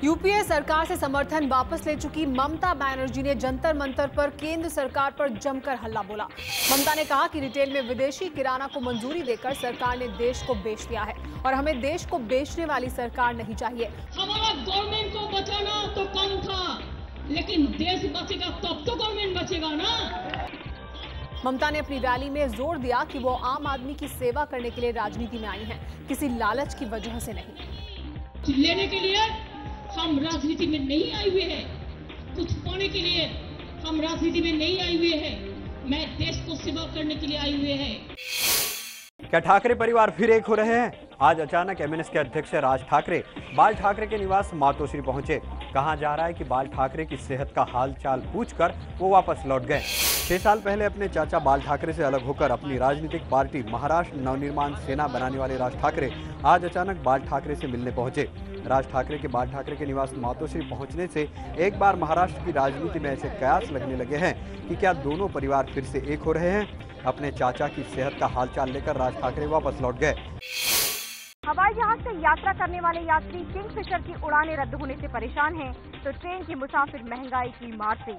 UPA सरकार से समर्थन वापस ले चुकी ममता बनर्जी ने जंतर मंतर पर केंद्र सरकार पर जमकर हल्ला बोला। ममता ने कहा कि रिटेल में विदेशी किराना को मंजूरी देकर सरकार ने देश को बेच दिया है और हमें देश को बेचने वाली सरकार नहीं चाहिए। हमारा गवर्नमेंट को बचाना तो कम था, लेकिन देश बचेगा तब तो गवर्नमेंट बचेगा ना। ममता ने अपनी रैली में जोर दिया कि वो आम आदमी की सेवा करने के लिए राजनीति में आई हैं, किसी लालच की वजह से नहीं। लेने के लिए हम राजनीति में नहीं आए हुए हैं, कुछ पाने के लिए हम राजनीति में नहीं आए हुए हैं। मैं देश को सेवा करने के लिए आए हुए हैं। क्या ठाकरे परिवार फिर एक हो रहे हैं? आज अचानक एमएनएस के अध्यक्ष राज ठाकरे बाल ठाकरे के निवास मातोश्री पहुंचे। कहा जा रहा है कि बाल ठाकरे की सेहत का हाल चाल पूछकर वो वापस लौट गए। 6 साल पहले अपने चाचा बाल ठाकरे से अलग होकर अपनी राजनीतिक पार्टी महाराष्ट्र नवनिर्माण सेना बनाने वाले राज ठाकरे आज अचानक बाल ठाकरे से मिलने पहुंचे। राज ठाकरे के बाल ठाकरे के निवास मातोश्री पहुंचने से एक बार महाराष्ट्र की राजनीति में ऐसे कयास लगने लगे हैं कि क्या दोनों परिवार फिर से एक हो रहे हैं। अपने चाचा की सेहत का हालचाल लेकर राज ठाकरे वापस लौट गए। हवाई जहाज से यात्रा करने वाले यात्री किंगफिशर की उड़ानें रद्द होने से परेशान हैं, तो ट्रेन के मुसाफिर महंगाई की मार से।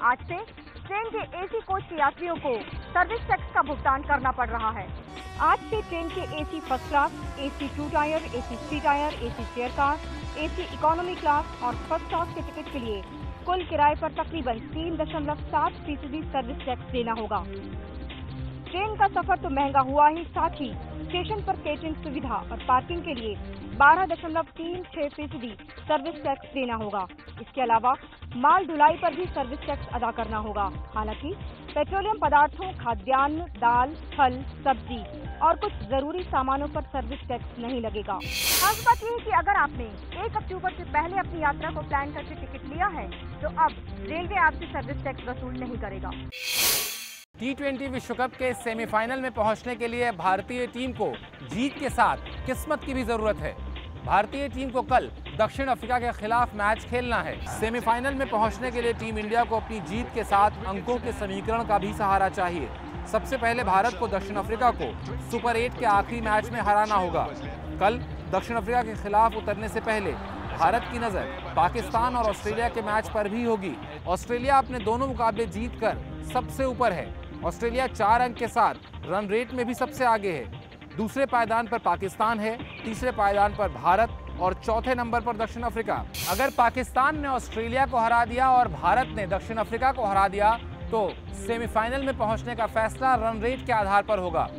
आज से ट्रेन के एसी कोच के यात्रियों को सर्विस टैक्स का भुगतान करना पड़ रहा है। आज से ट्रेन के AC first class, AC 2 tyre, AC 3 tyre, AC chair car, AC economy class और फर्स्ट क्लास के टिकट के लिए कुल किराए पर तकरीबन 3.7% सर्विस टैक्स देना होगा। ट्रेन का सफर तो महंगा हुआ ही, साथ ही स्टेशन पर केटरिंग सुविधा और पार्किंग के लिए 12.36% सर्विस टैक्स देना होगा। इसके अलावा माल ढुलाई पर भी सर्विस टैक्स अदा करना होगा। हालांकि पेट्रोलियम पदार्थों, खाद्यान्न, दाल, फल, सब्जी और कुछ जरूरी सामानों पर सर्विस टैक्स नहीं लगेगा। खास बात यह है कि अगर आपने 1 अक्टूबर से पहले अपनी यात्रा को प्लान करके टिकट लिया है, तो अब रेलवे आपसे सर्विस टैक्स वसूल नहीं करेगा। T20 विश्व कप के सेमीफाइनल में पहुंचने के लिए भारतीय टीम को जीत के साथ किस्मत की भी जरूरत है। भारतीय टीम को कल दक्षिण अफ्रीका के खिलाफ मैच खेलना है। सेमीफाइनल में पहुंचने के लिए टीम इंडिया को अपनी जीत के साथ अंकों के समीकरण का भी सहारा चाहिए। सबसे पहले भारत को दक्षिण अफ्रीका को सुपर 8 के आखिरी मैच में हराना होगा। कल दक्षिण अफ्रीका के खिलाफ उतरने से पहले भारत की नजर पाकिस्तान और ऑस्ट्रेलिया के मैच पर भी होगी। ऑस्ट्रेलिया अपने दोनों मुकाबले जीतकर सबसे ऊपर है। ऑस्ट्रेलिया 4 अंक के साथ रन रेट में भी सबसे आगे है। दूसरे पायदान पर पाकिस्तान है, तीसरे पायदान पर भारत और चौथे नंबर पर दक्षिण अफ्रीका। अगर पाकिस्तान ने ऑस्ट्रेलिया को हरा दिया और भारत ने दक्षिण अफ्रीका को हरा दिया तो सेमीफाइनल में पहुंचने का फैसला रन रेट के आधार पर होगा।